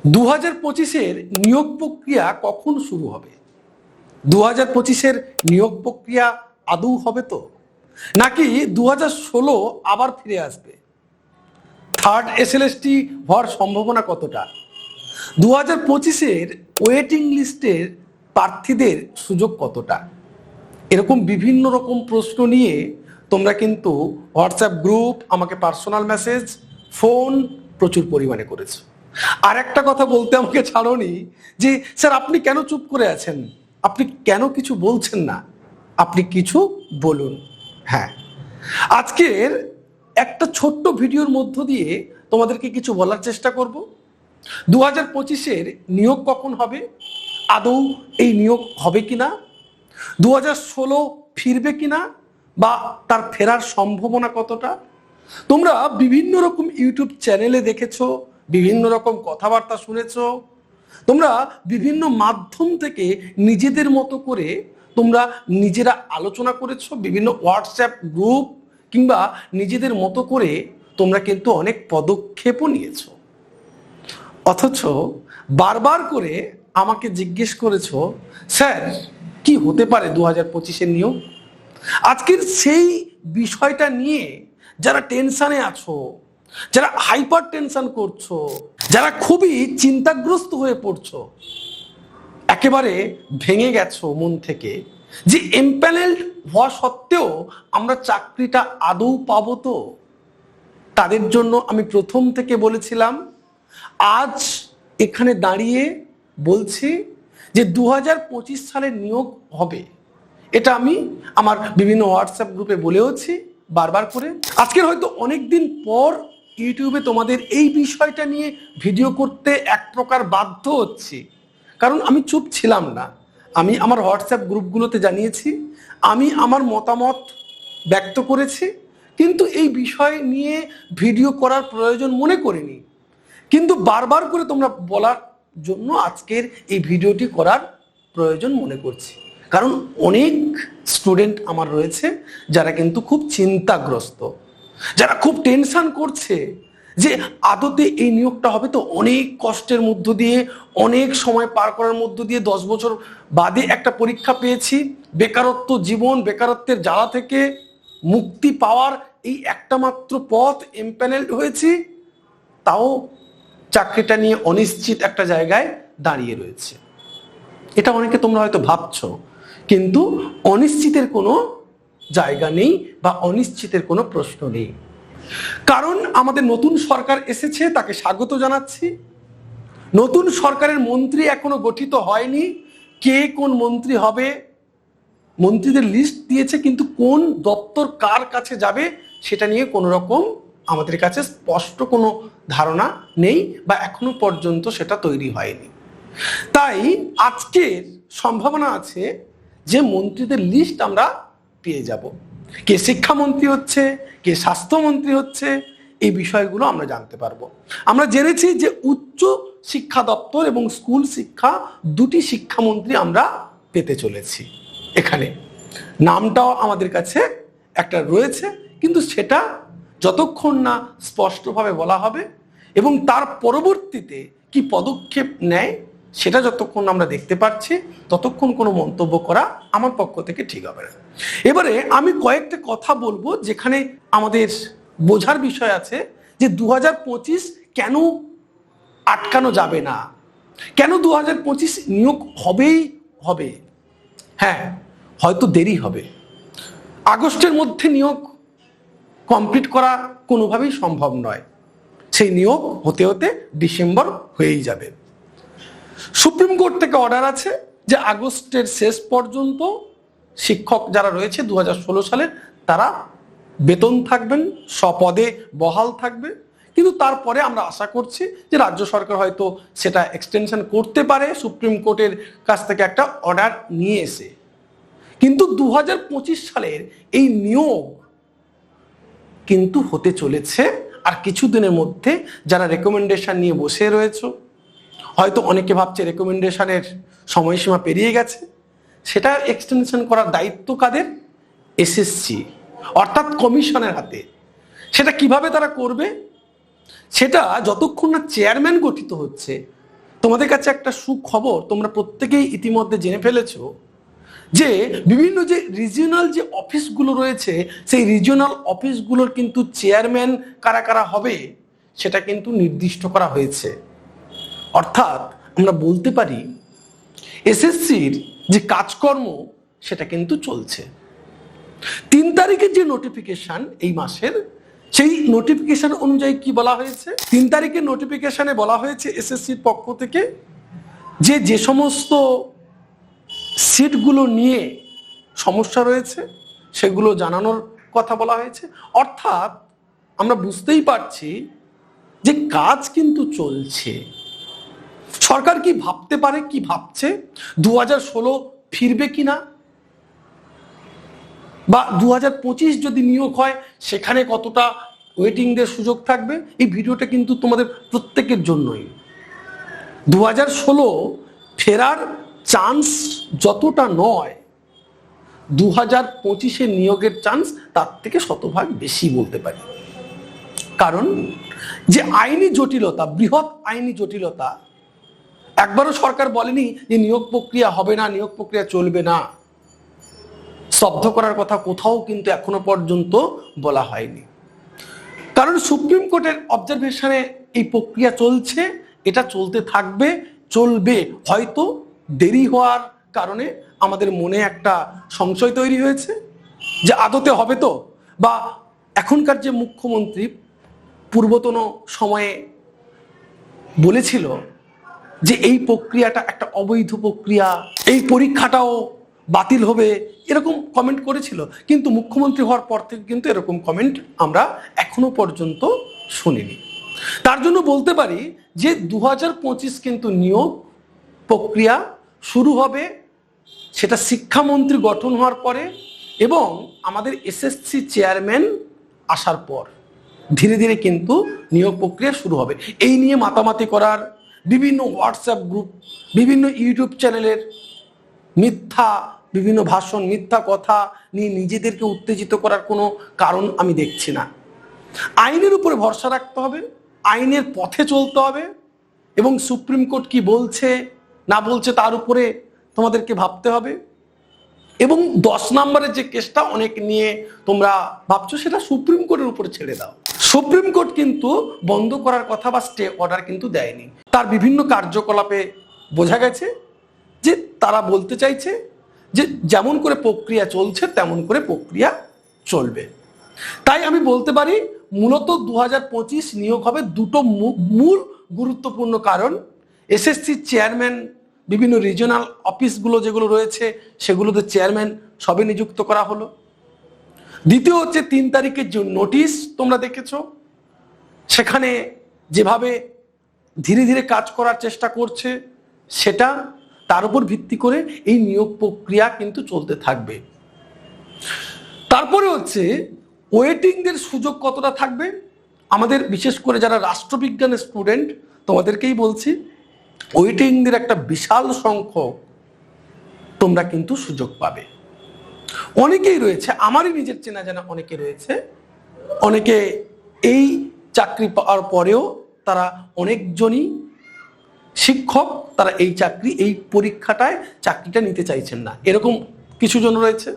2025-এর নিয়োগ প্রক্রিয়া কখন শুরু হবে? 2025-এর নিয়োগ প্রক্রিয়া আদৌ হবে তো, নাকি 2016 আবার ফিরে আসবে? থার্ড এসএলএসটি হওয়ার সম্ভাবনা কতটা? 2025-এর ওয়েটিং লিস্টের প্রার্থীদের সুযোগ কতটা? এরকম বিভিন্ন রকম প্রশ্ন নিয়ে তোমরা কিন্তু হোয়াটসঅ্যাপ গ্রুপ, আমাকে পার্সোনাল মেসেজ, ফোন প্রচুর পরিমাণে করেছো। আর একটা কথা বলতে আমাকে ছাড়োনি যে স্যার আপনি কেন চুপ করে আছেন, আপনি কেন কিছু বলছেন না, আপনি কিছু বলুন। হ্যাঁ, আজকের একটা ছোট্ট ভিডিওর মধ্য দিয়ে তোমাদেরকে কিছু বলার চেষ্টা করব। 2025-এর নিয়োগ কখন হবে, আদৌ এই নিয়োগ হবে কিনা, 2016 ফিরবে কিনা বা তার ফেরার সম্ভাবনা কতটা। তোমরা বিভিন্ন রকম ইউটিউব চ্যানেলে দেখেছো, বিভিন্ন রকম কথাবার্তা শুনেছো, তোমরা বিভিন্ন মাধ্যম থেকে নিজেদের মতো করে তোমরা নিজেরা আলোচনা করেছো, বিভিন্ন হোয়াটসঅ্যাপ গ্রুপ কিংবা নিজেদের মতো করে তোমরা কিন্তু অনেক পদক্ষেপও নিয়েছো। অথচ বারবার করে আমাকে জিজ্ঞেস করেছো স্যার কি হতে পারে 2025-এর নিয়োগ। আজকের সেই বিষয়টা নিয়ে যারা টেনশনে আছো, যারা হাইপার টেনশন করছো, যারা খুবই চিন্তাগ্রস্ত হয়ে পড়ছো, একেবারে ভেঙে গেছো মন থেকে যে এমপ্যানেলড হওয়া সত্ত্বেও আমরা চাকরিটা আদৌ পাবো তো, তাদের জন্য আমি প্রথম থেকে বলেছিলাম, আজ এখানে দাঁড়িয়ে বলছি যে 2025 সালের নিয়োগ হবে। এটা আমি আমার বিভিন্ন হোয়াটসঅ্যাপ গ্রুপে বলেওছি বারবার করে। আজকের হয়তো অনেক দিন পর ইউটিউবে তোমাদের এই বিষয়টা নিয়ে ভিডিও করতে এক প্রকার বাধ্য হচ্ছি, কারণ আমি চুপ ছিলাম না। আমি আমার হোয়াটসঅ্যাপ গ্রুপগুলোতে জানিয়েছি, আমি আমার মতামত ব্যক্ত করেছি, কিন্তু এই বিষয় নিয়ে ভিডিও করার প্রয়োজন মনে করিনি। কিন্তু বারবার করে তোমরা বলার জন্য আজকের এই ভিডিওটি করার প্রয়োজন মনে করছি, কারণ অনেক স্টুডেন্ট আমার রয়েছে যারা কিন্তু খুব চিন্তাগ্রস্ত, যারা খুব টেনশন করছে যে আদতে এই নিয়োগটা হবে তো। অনেক কষ্টের মধ্য দিয়ে, অনেক সময় পার করার মধ্য দিয়ে 10 বছর বাদে একটা পরীক্ষা পেয়েছি, বেকারত্ব জীবন, বেকারত্বের জ্বালা থেকে মুক্তি পাওয়ার এই একটা মাত্র পথ এমপ্যানেলড হয়েছি, তাও চাকরিটা নিয়ে অনিশ্চিত একটা জায়গায় দাঁড়িয়ে রয়েছে। এটা অনেকে তোমরা হয়তো ভাবছো, কিন্তু অনিশ্চিতের কোনো জায়গা নেই বা অনিশ্চিতের কোনো প্রশ্ন নেই। কারণ আমাদের নতুন সরকার এসেছে, তাকে স্বাগত জানাচ্ছি। নতুন সরকারের মন্ত্রী এখনো গঠিত হয়নি, কে কোন মন্ত্রী হবে মন্ত্রীদের লিস্ট দিয়েছে, কিন্তু কোন দপ্তর কার কাছে যাবে সেটা নিয়ে কোনো রকম আমাদের কাছে স্পষ্ট কোনো ধারণা নেই বা এখনো পর্যন্ত সেটা তৈরি হয়নি। তাই আজকের সম্ভাবনা আছে যে মন্ত্রীদের লিস্ট আমরা পেয়ে যাব। কে শিক্ষামন্ত্রী হচ্ছে, কে স্বাস্থ্যমন্ত্রী হচ্ছে, এই বিষয়গুলো আমরা জানতে পারবো। আমরা জেনেছি যে উচ্চ শিক্ষা দপ্তর এবং স্কুল শিক্ষা দুটি শিক্ষামন্ত্রী আমরা পেতে চলেছি। এখানে নামটাও আমাদের কাছে একটা রয়েছে, কিন্তু সেটা যতক্ষণ না স্পষ্টভাবে বলা হবে এবং তার পরবর্তীতে কি পদক্ষেপ নেয় সেটা যতক্ষণ আমরা দেখতে পাচ্ছি, ততক্ষণ কোনো মন্তব্য করা আমার পক্ষ থেকে ঠিক হবে না। এবারে আমি কয়েকটা কথা বলবো যেখানে আমাদের বোঝার বিষয় আছে যে 2025 কেন আটকানো যাবে না, কেন 2025 নিয়োগ হবেই হবে। হ্যাঁ, হয়তো দেরি হবে, আগস্টের মধ্যে নিয়োগ কমপ্লিট করা কোনোভাবেই সম্ভব নয়, সেই নিয়োগ হতে হতে ডিসেম্বর হয়েই যাবে। সুপ্রিম কোর্ট থেকে অর্ডার আছে যে আগস্টের শেষ পর্যন্ত শিক্ষক যারা রয়েছে 2016 সালের তারা বেতন থাকবেন, স্বপদে বহাল থাকবে। কিন্তু তারপরে আমরা আশা করছি যে রাজ্য সরকার হয়তো সেটা এক্সটেনশন করতে পারে সুপ্রিম কোর্টের কাছ থেকে একটা অর্ডার নিয়ে এসে। কিন্তু 2025 সালের এই নিয়োগ কিন্তু হতে চলেছে আর কিছুদিনের মধ্যে। যারা রেকমেন্ডেশন নিয়ে বসে রয়েছে, হয়তো অনেকে ভাবছে রেকমেন্ডেশনের সময়সীমা পেরিয়ে গেছে, সেটা এক্সটেনশন করার দায়িত্ব কাদের? এসএসসি অর্থাৎ কমিশনের হাতে। সেটা কিভাবে তারা করবে, সেটা যতক্ষণ না চেয়ারম্যান গঠিত হচ্ছে তোমাদের কাছে একটা সুখবর, তোমরা প্রত্যেকেই ইতিমধ্যে জেনে ফেলেছো যে বিভিন্ন যে রিজিওনাল যে অফিসগুলো রয়েছে, সেই রিজিওনাল অফিসগুলোর কিন্তু চেয়ারম্যান কারা কারা হবে সেটা কিন্তু নির্দিষ্ট করা হয়েছে। অর্থাৎ আমরা বলতে পারি এসএসসির যে কাজকর্ম সেটা কিন্তু চলছে। 3 তারিখের যে নোটিফিকেশন এই মাসের, সেই নোটিফিকেশন অনুযায়ী কি বলা হয়েছে? 3 তারিখের নোটিফিকেশনে বলা হয়েছে এসএসসির পক্ষ থেকে যে সমস্ত সিটগুলো নিয়ে সমস্যা রয়েছে সেগুলো জানানোর কথা বলা হয়েছে। অর্থাৎ আমরা বুঝতেই পারছি যে কাজ কিন্তু চলছে। সরকার কি ভাবতে পারে, কি ভাবছে 2016 ফিরবে কিনা, বা 2025 যদি নিয়োগ হয় সেখানে কতটা ওয়েটিংদের সুযোগ থাকবে, এই ভিডিওটা কিন্তু তোমাদের প্রত্যেকের জন্যই। 2016 ফেরার চান্স যতটা নয়, 2025 নিয়োগের চান্স তার থেকে শতভাগ বেশি বলতে পারি। কারণ যে আইনি জটিলতা, বৃহৎ আইনি জটিলতা, একবারও সরকার বলেনি যে নিয়োগ প্রক্রিয়া হবে না, নিয়োগ প্রক্রিয়া চলবে না। স্তব্ধ করার কথা কোথাও কিন্তু এখনো পর্যন্ত বলা হয়নি। কারণ সুপ্রিম কোর্টের অবজারভেশনে এই প্রক্রিয়া চলছে, এটা চলতে থাকবে, চলবে। হয়তো দেরি হওয়ার কারণে আমাদের মনে একটা সংশয় তৈরি হয়েছে যে আদতে হবে তো, বা এখনকার যে মুখ্যমন্ত্রী পূর্বতন সময়ে বলেছিল যে এই প্রক্রিয়াটা একটা অবৈধ প্রক্রিয়া, এই পরীক্ষাটাও বাতিল হবে, এরকম কমেন্ট করেছিল। কিন্তু মুখ্যমন্ত্রী হওয়ার পর থেকে কিন্তু এরকম কমেন্ট আমরা এখনো পর্যন্ত শুনিনি। তার জন্য বলতে পারি যে 2025 কিন্তু নিয়োগ প্রক্রিয়া শুরু হবে, সেটা শিক্ষামন্ত্রী গঠন হওয়ার পরে এবং আমাদের এসএসসি চেয়ারম্যান আসার পর ধীরে ধীরে কিন্তু নিয়োগ প্রক্রিয়া শুরু হবে। এই নিয়ে মাতামাতি করার, বিভিন্ন হোয়াটসঅ্যাপ গ্রুপ, বিভিন্ন ইউটিউব চ্যানেলের মিথ্যা বিভিন্ন ভাষণ, মিথ্যা কথা নিয়ে নিজেদেরকে উত্তেজিত করার কোনো কারণ আমি দেখছি না। আইনের উপরে ভরসা রাখতে হবে, আইনের পথে চলতে হবে এবং সুপ্রিম কোর্ট কি বলছে না বলছে তার উপরে তোমাদেরকে ভাবতে হবে। এবং 10 নম্বরের যে কেসটা অনেক নিয়ে তোমরা ভাবছো, সেটা সুপ্রিম কোর্টের উপরে ছেড়ে দাও। সুপ্রিম কোর্ট কিন্তু বন্ধ করার কথা বা স্টে অর্ডার কিন্তু দেয়নি। তার বিভিন্ন কার্যকলাপে বোঝা গেছে যে তারা বলতে চাইছে যে যেমন করে প্রক্রিয়া চলছে তেমন করে প্রক্রিয়া চলবে। তাই আমি বলতে পারি মূলত 2025 নিয়োগ হবে দুটো মূল গুরুত্বপূর্ণ কারণ। এসএসসি চেয়ারম্যান, বিভিন্ন রিজিওনাল অফিসগুলো যেগুলো রয়েছে সেগুলোতে চেয়ারম্যান সবে নিযুক্ত করা হলো। দ্বিতীয় হচ্ছে 3 তারিখের যে নোটিশ তোমরা দেখেছো, সেখানে যেভাবে ধীরে ধীরে কাজ করার চেষ্টা করছে সেটা, তার উপর ভিত্তি করে এই নিয়োগ প্রক্রিয়া কিন্তু চলতে থাকবে। তারপরে হচ্ছে ওয়েটিংদের সুযোগ কতটা থাকবে। আমাদের বিশেষ করে যারা রাষ্ট্রবিজ্ঞানের স্টুডেন্ট তোমাদেরকেই বলছি, ওয়েটিংদের একটা বিশাল সংখ্যক তোমরা কিন্তু সুযোগ পাবে। অনেকেই রয়েছে, আমারই নিজের চেনা জানা অনেকে রয়েছে, অনেকে এই চাকরি পাওয়ার পরেও তারা অনেকজনই শিক্ষক, তারা এই চাকরি, এই পরীক্ষাটায় চাকরিটা নিতে চাইছেন না, এরকম কিছু জন রয়েছে।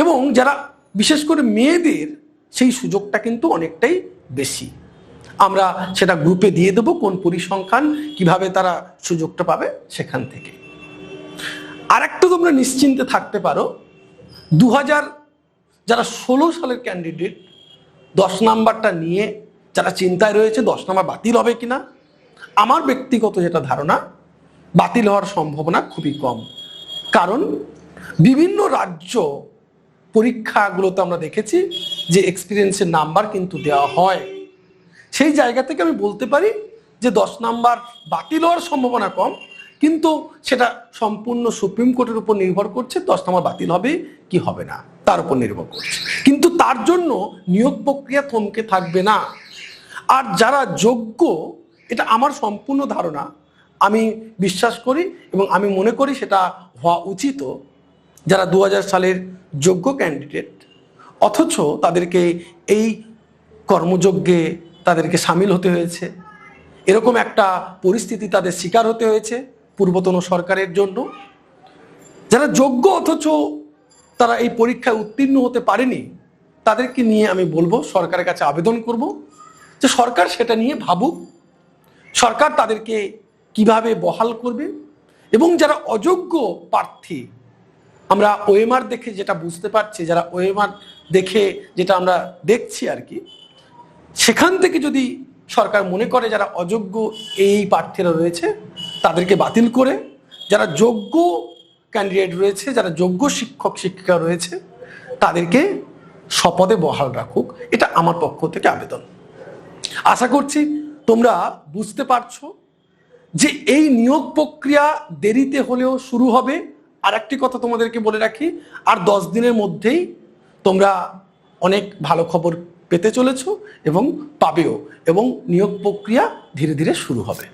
এবং যারা বিশেষ করে মেয়েদের, সেই সুযোগটা কিন্তু অনেকটাই বেশি। আমরা সেটা গ্রুপে দিয়ে দেবো কোন পরিসংখ্যান, কিভাবে তারা সুযোগটা পাবে সেখান থেকে। আর একটা তোমরা নিশ্চিন্তে থাকতে পারো, 2016 সালের ক্যান্ডিডেট 10 নাম্বারটা নিয়ে যারা চিন্তায় রয়েছে 10 নাম্বার বাতিল হবে কিনা, আমার ব্যক্তিগত যেটা ধারণা, বাতিল হওয়ার সম্ভাবনা খুবই কম। কারণ বিভিন্ন রাজ্য পরীক্ষাগুলোতে আমরা দেখেছি যে এক্সপিরিয়েন্সের নাম্বার কিন্তু দেওয়া হয়। সেই জায়গা থেকে আমি বলতে পারি যে 10 নাম্বার বাতিল হওয়ার সম্ভাবনা কম, কিন্তু সেটা সম্পূর্ণ সুপ্রিম কোর্টের উপর নির্ভর করছে। 10 নাম্বার বাতিল হবে কি হবে না তার উপর নির্ভর করছে, কিন্তু তার জন্য নিয়োগ প্রক্রিয়া থমকে থাকবে না। আর যারা যোগ্য, এটা আমার সম্পূর্ণ ধারণা, আমি বিশ্বাস করি এবং আমি মনে করি সেটা হওয়া উচিত, যারা 2000 সালের যোগ্য ক্যান্ডিডেট অথচ তাদেরকে এই কর্মযজ্ঞে তাদেরকে সামিল হতে হয়েছে এরকম একটা পরিস্থিতি তাদের শিকার হতে হয়েছে পূর্বতন সরকারের জন্য। যারা যোগ্য অথচ তারা এই পরীক্ষায় উত্তীর্ণ হতে পারেনি, তাদেরকে নিয়ে আমি বলবো, সরকারের কাছে আবেদন করব যে সরকার সেটা নিয়ে ভাবুক, সরকার তাদেরকে কিভাবে বহাল করবে। এবং যারা অযোগ্য প্রার্থী, আমরা ওএমআর দেখে যেটা বুঝতে পারছি, যারা ওএমআর দেখে যেটা আমরা দেখছি আর কি, সেখান থেকে যদি সরকার মনে করে যারা অযোগ্য এই প্রার্থীরা রয়েছে তাদেরকে বাতিল করে, যারা যোগ্য ক্যান্ডিডেট রয়েছে, যারা যোগ্য শিক্ষক শিক্ষিকা রয়েছে তাদেরকে শপথে বহাল রাখুক, এটা আমার পক্ষ থেকে আবেদন। আশা করছি তোমরা বুঝতে পারছো যে এই নিয়োগ প্রক্রিয়া দেরিতে হলেও শুরু হবে। আর একটি কথা তোমাদেরকে বলে রাখি, আর 10 দিনের মধ্যেই তোমরা অনেক ভালো খবর পেতে চলেছো এবং পাবেও, এবং নিয়োগ প্রক্রিয়া ধীরে ধীরে শুরু হবে।